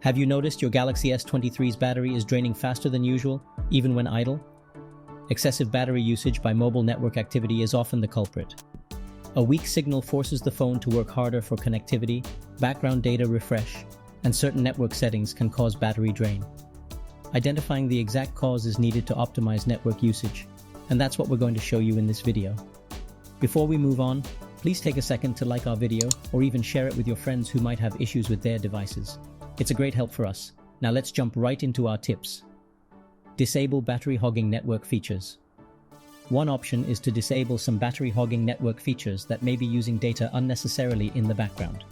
Have you noticed your Galaxy S23's battery is draining faster than usual, even when idle? Excessive battery usage by mobile network activity is often the culprit. A weak signal forces the phone to work harder for connectivity, background data refresh, and certain network settings can cause battery drain. Identifying the exact cause is needed to optimize network usage, and that's what we're going to show you in this video. Before we move on, please take a second to like our video or even share it with your friends who might have issues with their devices. It's a great help for us. Now let's jump right into our tips. Disable battery hogging network features. One option is to disable some battery hogging network features that may be using data unnecessarily in the background.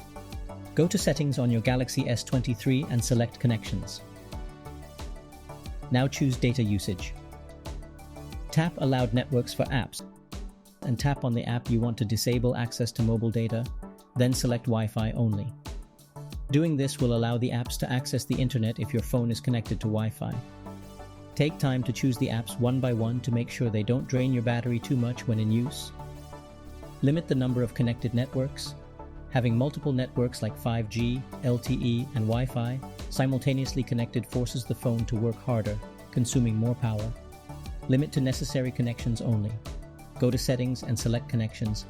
Go to Settings on your Galaxy S23 and select Connections. Now choose Data Usage. Tap Allowed Networks for apps and tap on the app you want to disable access to mobile data, then select Wi-Fi only. Doing this will allow the apps to access the internet if your phone is connected to Wi-Fi. Take time to choose the apps one by one to make sure they don't drain your battery too much when in use. Limit the number of connected networks. Having multiple networks like 5G, LTE, and Wi-Fi simultaneously connected forces the phone to work harder, consuming more power. Limit to necessary connections only. Go to Settings and select Connections.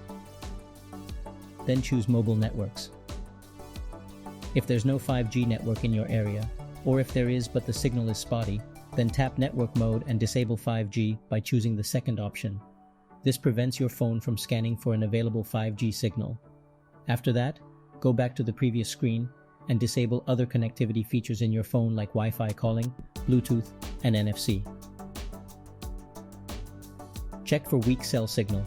Then choose Mobile Networks. If there's no 5G network in your area, or if there is but the signal is spotty, then tap Network Mode and disable 5G by choosing the second option. This prevents your phone from scanning for an available 5G signal. After that, go back to the previous screen and disable other connectivity features in your phone like Wi-Fi calling, Bluetooth, and NFC. Check for weak cell signal.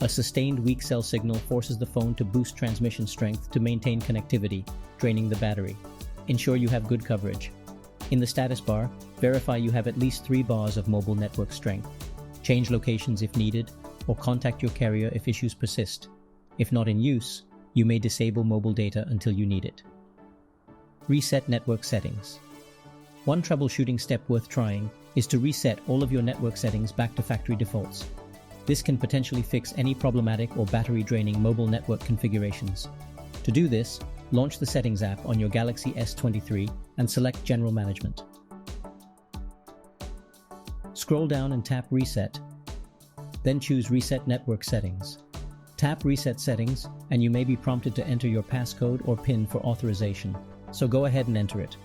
A sustained weak cell signal forces the phone to boost transmission strength to maintain connectivity, draining the battery. Ensure you have good coverage. In the status bar, verify you have at least 3 bars of mobile network strength. Change locations if needed, or contact your carrier if issues persist. If not in use, you may disable mobile data until you need it. Reset network settings. One troubleshooting step worth trying is to reset all of your network settings back to factory defaults. This can potentially fix any problematic or battery-draining mobile network configurations. To do this, launch the Settings app on your Galaxy S23 and select General Management. Scroll down and tap Reset. Then choose Reset Network Settings. Tap Reset Settings and you may be prompted to enter your passcode or PIN for authorization, so go ahead and enter it.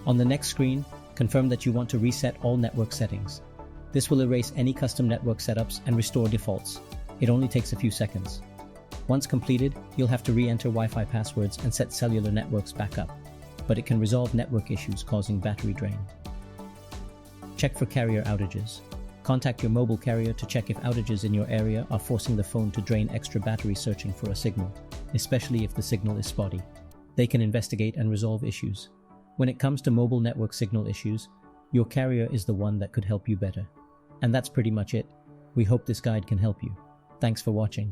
On the next screen, confirm that you want to reset all network settings. This will erase any custom network setups and restore defaults. It only takes a few seconds. Once completed, you'll have to re-enter Wi-Fi passwords and set cellular networks back up, but it can resolve network issues causing battery drain. Check for carrier outages. Contact your mobile carrier to check if outages in your area are forcing the phone to drain extra battery searching for a signal, especially if the signal is spotty. They can investigate and resolve issues. When it comes to mobile network signal issues, your carrier is the one that could help you better. And that's pretty much it. We hope this guide can help you. Thanks for watching.